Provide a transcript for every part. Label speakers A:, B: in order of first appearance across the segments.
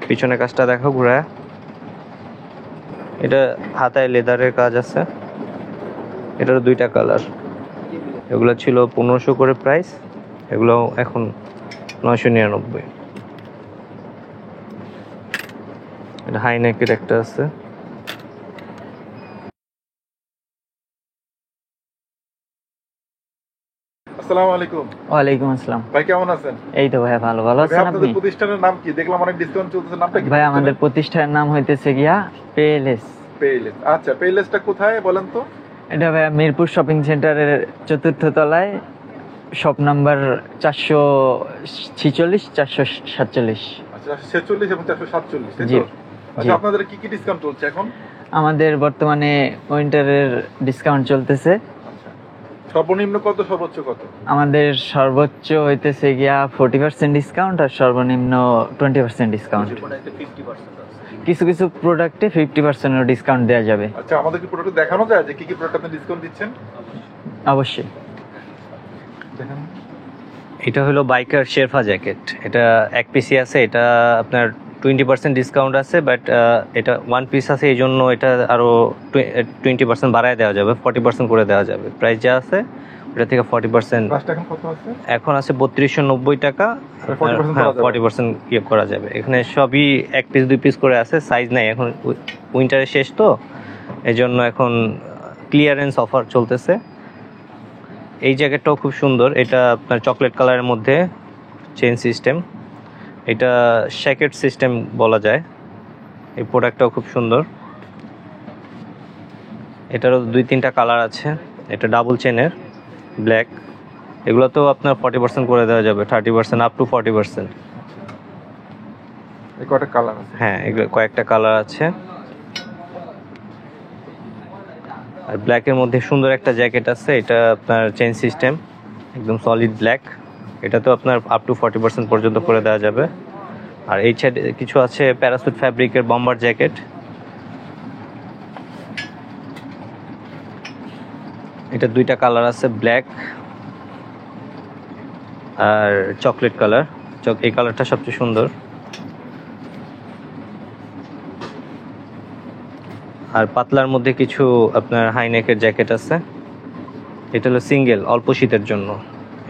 A: পিছনে কাজটা দেখো ঘুরায়, এটা হাতায় লেদারের কাজ আছে। এটার 2টা কালার, এগুলো ছিল 1500 করে প্রাইস, এগুলো এখন 999। এটা হাই নেকের একটা আছে।
B: আসসালামু আলাইকুম।
C: ওয়ালাইকুম আসসালাম।
B: ভাই কেমন আছেন?
C: এই তো ভাই ভালো আছেন আপনি?
B: আপনাদের প্রতিষ্ঠানের নাম কি? দেখলাম অনেক ডিসকাউন্ট চলতেছে, নামটা কি?
C: ভাই আমাদের প্রতিষ্ঠানের নাম হইতেছে গিয়া পেএলএস।
B: পেইলেস। আচ্ছা, পেইলেসটা কোথায় বলেন তো?
C: এটা ভাই মিরপুর শপিং সেন্টারের 4র্থ তলায়, শপ নাম্বার 446 447।
B: আচ্ছা, 46 এবং 447, তাই
C: জি,
B: তো? আচ্ছা, আপনাদের কি কি ডিসকাউন্ট চলছে এখন?
C: আমাদের বর্তমানে উইন্টারের ডিসকাউন্ট চলতেছে।
B: আচ্ছা, সর্বনিম্ন কত, সর্বোচ্চ কত?
C: আমাদের সর্বোচ্চ হইতেছে গিয়া 40% ডিসকাউন্ট আর সর্বনিম্ন 20% ডিসকাউন্ট। কিছু কিছু প্রোডাক্টে 50% ডিসকাউন্ট দেওয়া যাবে।
B: আচ্ছা, আমাদের কি প্রোডাক্ট দেখানো যায় যে কি কি প্রোডাক্ট আপনি ডিসকাউন্ট দিচ্ছেন?
C: অবশ্যই।
B: দেখেন,
A: এটা হলো বাইকার শেরফা জ্যাকেট, এটা এক পিসি আছে, এটা আপনার 20% ডিসকাউন্ট আছে, বাট এটা 1 পিস আছে, এই জন্য এটা আরও 20% বাড়ায় দেওয়া যাবে, 40% করে দেওয়া যাবে। প্রাইস যা আছে ওটা থেকে 40%।
B: প্রাইসটা এখন কত আছে?
A: এখন আছে 3290 টাকা। 40% ইয়ে করা যাবে। এখানে সবই 1 পিস 2 পিস করে আছে, সাইজ নাই। এখন উইন্টারের শেষ তো, এই জন্য এখন ক্লিয়ারেন্স অফার চলতেছে। এই জ্যাকেটটাও খুব সুন্দর, এটা আপনার চকলেট কালারের মধ্যে চেইন সিস্টেম, এটা শ্যাকেট সিস্টেম বলা যায়। এই প্রোডাক্টটাও খুব সুন্দর, এটারও 2-3টা কালার আছে। এটা ডাবল চেনের, ব্ল্যাক। এগুলো তো আপনার 40% করে দেওয়া যাবে, 30% আপ টু 40%।
B: এই কয়টা কালার আছে?
A: হ্যাঁ, এগুলো কয়েকটা কালার আছে। আর ব্ল্যাকের মধ্যে সুন্দর একটা জ্যাকেট আছে, এটা আপনার চেইন সিস্টেম, একদম সলিড ব্ল্যাক। এটা তো আপনার আপ টু 40% পর্যন্ত করে দেওয়া যাবে। আর এই সাইডে কিছু আছে প্যারাসুট ফ্যাব্রিকের বম্বার জ্যাকেট, এটা 2টা কালার আছে, ব্ল্যাক আর চকলেট কালার। এই কালারটা সবচেয়ে সুন্দর। আর পাতলার মধ্যে কিছু আপনার হাইনেকের জ্যাকেট আছে, এটা হলো সিঙ্গেল, অল্প শীতের জন্য।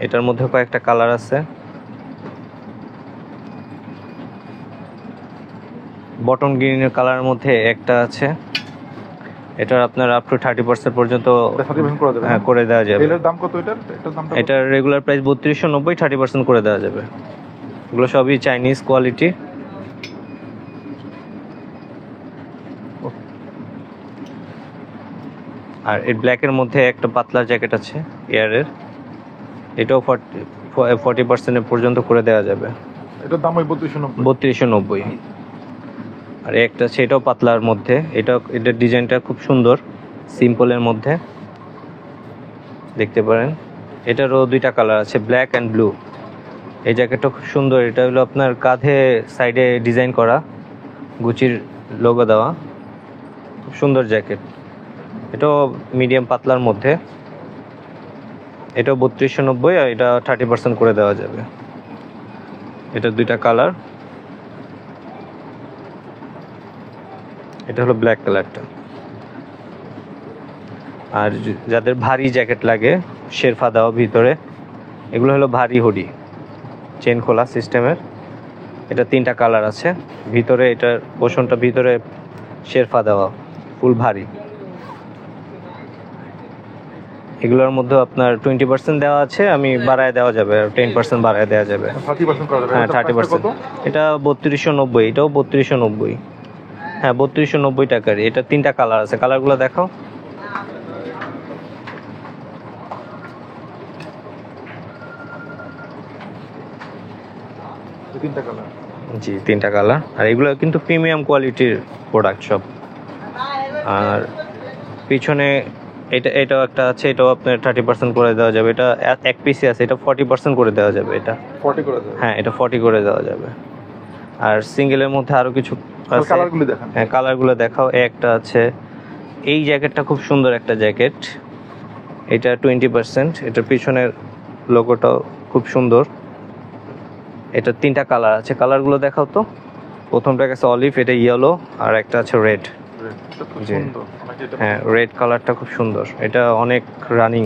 A: এটার মধ্যে কয়েকটা কালার আছে। বটন গ্রিনের কালারের মধ্যে একটা আছে, এটার আপনার আপ টু 30% পর্যন্ত করে দেওয়া যাবে।
B: এটার দাম কত?
A: এটার রেগুলার প্রাইস 3290, 30% করে দেওয়া যাবে। এগুলো সবই চাইনিজ কোয়ালিটি। আর এই ব্ল্যাকের মধ্যে একটা পাতলা জ্যাকেট আছে এয়ারের, এটাও 40% পর্যন্ত করে দেওয়া যাবে।
B: এটার দাম ওই
A: 3290। আর একটা আছে, এটাও পাতলার মধ্যে, এটার ডিজাইনটা খুব সুন্দর, সিম্পলের মধ্যে দেখতে পারেন। এটারও 2টা কালার আছে, ব্ল্যাক অ্যান্ড ব্লু। এই জ্যাকেটটা খুব সুন্দর, এটা হলো আপনার কাঁধে সাইডে ডিজাইন করা, গুচির লোগো দেওয়া, খুব সুন্দর জ্যাকেট। এটাও মিডিয়াম পাতলার মধ্যে, এটাও 3290, আর এটা 30% করে দেওয়া যাবে। এটার 2টা কালার, এটা হলো ব্ল্যাক কালারটা। আর যাদের ভারী জ্যাকেট লাগে, শেরফা দেওয়া ভিতরে, এগুলো হলো ভারী হুডি, চেন খোলা সিস্টেমের। এটা 3টা কালার আছে, ভিতরে এটার পোষণটা ভিতরে শেরফা দেওয়া, ফুল ভারী। এগুলোর মধ্যে আপনার 20% দেওয়া আছে, আমি বাড়ায় দেওয়া যাবে, 10% বাড়ায় দেওয়া যাবে।
B: 30% করা যাবে?
A: হ্যাঁ, 30%। এটা 3290, এটাও 3290। হ্যাঁ, 3290 টাকার। এটা 3টা কালার আছে, কালারগুলো দেখাও। জি, 3টা কালার। আর এগুলো কিন্তু প্রিমিয়াম কোয়ালিটির প্রোডাক্ট সব। আর পিছনে এটাও একটা আছে, এটাও আপনার 30% করে দেওয়া যাবে। এটা এক পিসি আছে, এটা 40% করে দেওয়া যাবে। এটা
B: 40 করে দেওয়া?
A: হ্যাঁ, এটা 40 করে দেওয়া যাবে। আর সিঙ্গেলের মধ্যে আরো কিছু আছে,
B: কালারগুলো দেখান।
A: হ্যাঁ, কালারগুলো দেখাও। একটা আছে, এই জ্যাকেটটা খুব সুন্দর একটা জ্যাকেট, এটা 20%। এটার পিছনের লোগোটাও খুব সুন্দর, এটা 3টা কালার আছে, কালারগুলো দেখাও তো। প্রথমটা আছে অলিভ, এটা ইয়েলো, আর একটা আছে রেড।
B: এটা খুব
A: জি।
B: সুন্দর, অনেকে এটা
A: হ্যাঁ, রেড কালারটা খুব সুন্দর, এটা অনেক রানিং।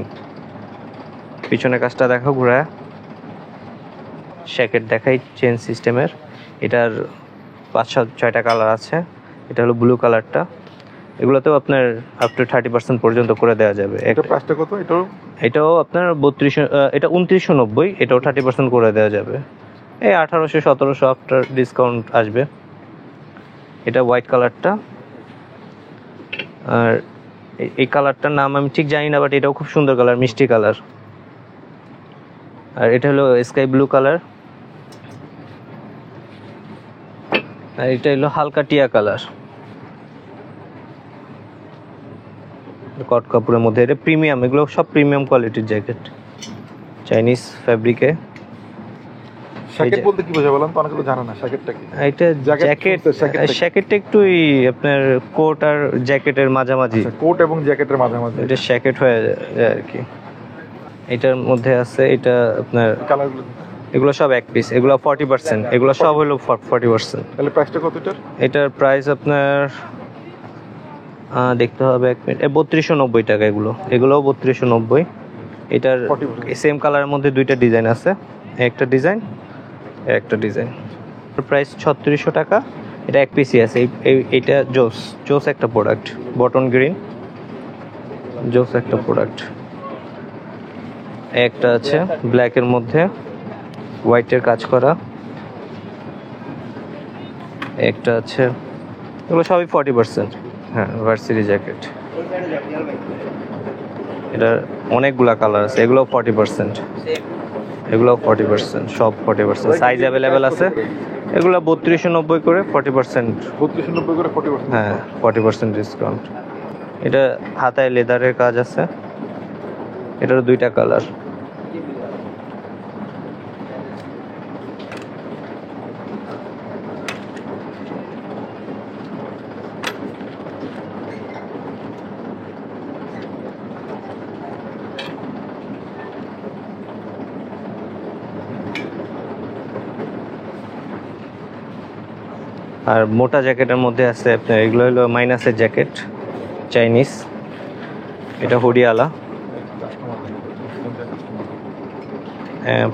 A: পিছনে কাজটা দেখো ঘুরায়, শ্যাকেট দেখাই চেন সিস্টেমের। এটার 5-6টা কালার আছে। এটা হলো ব্লু কালারটা। এগুলোতেও আপনার আপ টু 30% পর্যন্ত করে দেওয়া যাবে।
B: এটা প্রাইসটা কত এটাও?
A: এটাও আপনার 3200, এটা 2990, এটাও 30% করে দেওয়া যাবে। এই 1800-1700 আফটার ডিসকাউন্ট আসবে। এটা হোয়াইট কালারটা, আর এই কালারটার নাম আমি ঠিক জানি না, বাট এটাও খুব সুন্দর কালার, মিষ্টি কালার। আর এটা হলো স্কাই ব্লু কালার, আর এটা হলো হালকা টিয়া কালার, কট কাপড়ের মধ্যে। এটা প্রিমিয়াম, এগুলো সব প্রিমিয়াম কোয়ালিটির জ্যাকেট, চাইনিজ ফ্যাব্রিকে।
B: জ্যাকেট বলতে কি বোঝায় বলেন তো, অনেকে তো জানে না জ্যাকেটটা কি।
A: এটা জ্যাকেট, জ্যাকেটটা একটু আপনার কোট আর জ্যাকেটের মাঝামাঝি,
B: কোট এবং জ্যাকেটের মাঝামাঝি
A: এটা জ্যাকেট হয়ে যায় আর কি। এটার মধ্যে আছে এটা আপনার
B: কালারগুলো।
A: এগুলো সব এক পিস, এগুলো 40%, এগুলো সব হলো 40%।
B: তাহলে প্রাইসটা কত এটার?
A: এটার প্রাইস আপনার দেখতে হবে, 1 মিনিট, 3290 টাকা। এগুলোও 3290। এটার
B: 40%।
A: সেম কালারের মধ্যে 2টা ডিজাইন আছে, একটা ডিজাইন একটা ডিজাইন। প্রাইস 3600 টাকা। এটা এক পিসই আছে। এইটা জোস একটা প্রোডাক্ট, বটন গ্রিন, জোস একটা প্রোডাক্ট। একটা আছে ব্ল্যাকের মধ্যে হোয়াইটের কাজ করা, একটা আছে, এগুলো সবই 40%। হ্যাঁ, ভার্সিটি জ্যাকেট। এটা অনেকগুলা কালার আছে, এগুলো 40%, এগুলো 40%, সব 40%। সাইজ অ্যাভেলেবেল আছে। এগুলো 3290 করে 40%।
B: 3290 করে 40%।
A: হ্যাঁ, 40% ডিসকাউন্ট। এটা হাতায় লেদারের কাজ আছে, এটার 2টা কালার। আর মোটা জ্যাকেটের মধ্যে আছে আপনার, এগুলো হলো মাইনাসের জ্যাকেট, চাইনিজ। এটা হুডিয়ালা,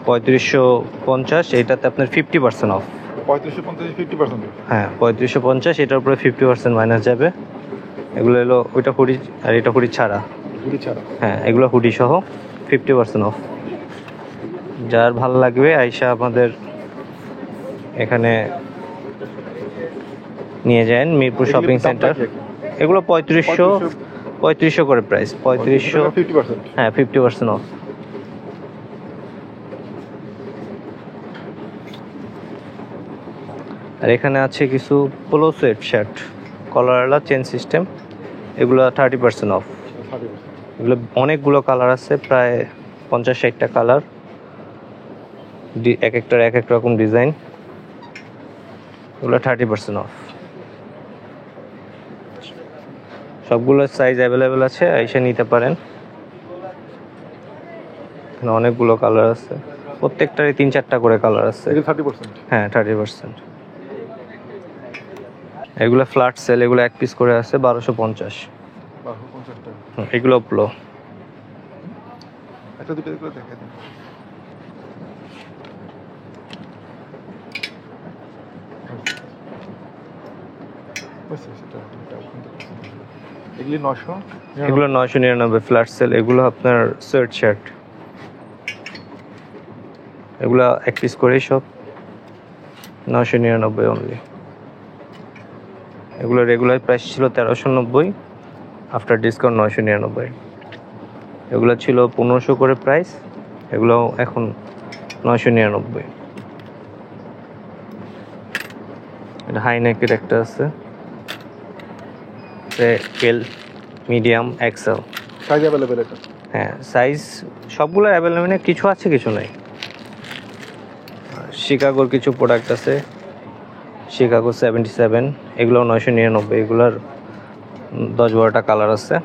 A: 3550। এটাতে আপনার 50% অফ।
B: 3550 50%।
A: হ্যাঁ, 3550, এটার উপরে 50% মাইনাস যাবে। এগুলো হলো ওইটা হুডি, আর এটা হুডি ছাড়া।
B: গুলি ছাড়া।
A: হ্যাঁ, এগুলো হুডি সহ 50% অফ। যার ভালো লাগবে আইসা আমাদের এখানে নিয়ে যান, মিরপুর শপিং সেন্টার। এগুলো 3500 করে প্রাইস, 3500।
B: 50%।
A: হ্যাঁ, 50% অফ। আর এখানে আছে কিছু পোলো সোয়েট শার্ট, কলারওয়ালা, চেন সিস্টেম। এগুলো 30% অফ। এগুলো অনেকগুলো কালার আছে, প্রায় 50-60টা কালার, এক একটার এক এক রকম ডিজাইন। এগুলো 30% অফ। সবগুলো সাইজ অ্যাভেলেবেল আছে, এসে নিতে পারেন। এখানে অনেকগুলো কালার আছে, প্রত্যেকটারই 3-4টা করে কালার আছে।
B: এটা 30%।
A: হ্যাঁ, 30%। এগুলো ফ্ল্যাট সেল, এগুলো এক পিস করে আছে 1250।
B: 1250 টাকা।
A: এগুলো প্লো।
B: একটা দুটো করে দেখাই দেন। এগুলি 900।
A: এগুলো 999 ফ্ল্যাট সেল। এগুলো আপনার সোয়েট শার্ট, এগুলো এক পিস করেই সব 999 অনলি। এগুলো রেগুলার প্রাইস ছিল 1390, আফটার ডিসকাউন্ট 999। এগুলো ছিল 1500 করে প্রাইস, এগুলো এখন 999। এটা হাই নেকের একটা আছে, এল, মিডিয়াম, এক্সেল।
B: সাইজ अवेलेबल এটা।
A: হ্যাঁ, সাইজ সবগুলো অ্যাভেলেবেল, কিছু আছে কিছু নাই। শিকাগোর কিছু প্রোডাক্ট আছে, শিকাগো 77, এগুলো 999। এগুলোর 10-12টা কালার আছে।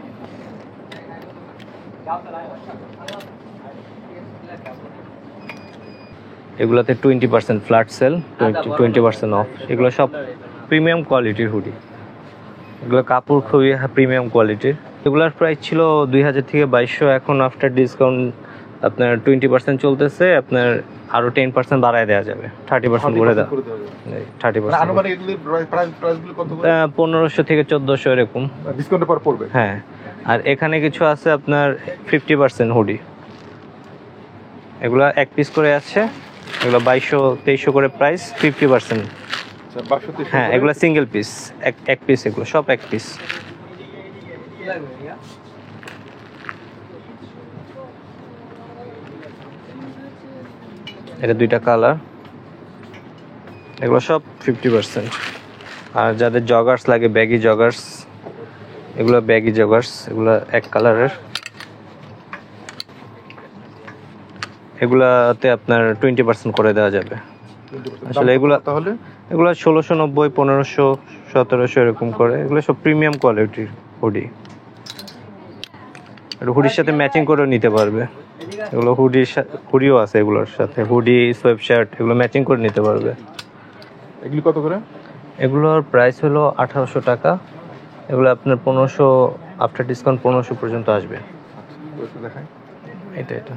A: এগুলাতে 20% ফ্ল্যাট সেল, 20% অফ। এগুলো সব প্রিমিয়াম কোয়ালিটির হুডি, এগুলো কাপড় খুবই প্রিমিয়াম কোয়ালিটির। এগুলোর প্রাইস ছিল 2000 থেকে 2200, এখন আফটার ডিসকাউন্ট আপনার 20% চলতেছে, আপনার আরো 10% বাড়ায় দেওয়া যাবে, 30% করে দেওয়া, 30%।
B: আনুমানিক এগুলির প্রাইসগুলো কত করে?
A: 1500 থেকে 1400 এরকম
B: ডিসকাউন্টের পর পড়বে।
A: হ্যাঁ, আর এখানে কিছু আছে আপনার 50% হুডি, এগুলো এক পিস করে আছে, এগুলো 2200-2300 করে প্রাইস, 50%।
B: আচ্ছা, 2200
A: হ্যাঁ, এগুলো সিঙ্গেল পিস, এক পিস, এগুলো সব এক পিস। এটা দুইটা কালার, এগুলো সব 50%। আর যাদের জগার্স লাগে, ব্যাগি জগার্স, এগুলো ব্যাগি জগার্স, এগুলো এক কালারের, এগুলাতে আপনার 20% করে দেওয়া যাবে। আসলে এগুলা
B: তাহলে
A: এগুলো 1690, 1500, 1700 এরকম করে, এগুলো সব প্রিমিয়াম কোয়ালিটির হুডি। আর হুডির সাথে ম্যাচিং করেও নিতে পারবে, এগুলো হুডিও আছে, এগুলোর সাথে হুডি, সোয়েব শার্ট, এগুলো ম্যাচিং করে নিতে পারবে।
B: এগুলি কত করে?
A: এগুলোর প্রাইস হলো 1800 টাকা, এগুলো আপনার 1500 আফটার ডিসকাউন্ট 1500 পর্যন্ত আসবে।
B: দেখাই
A: এটা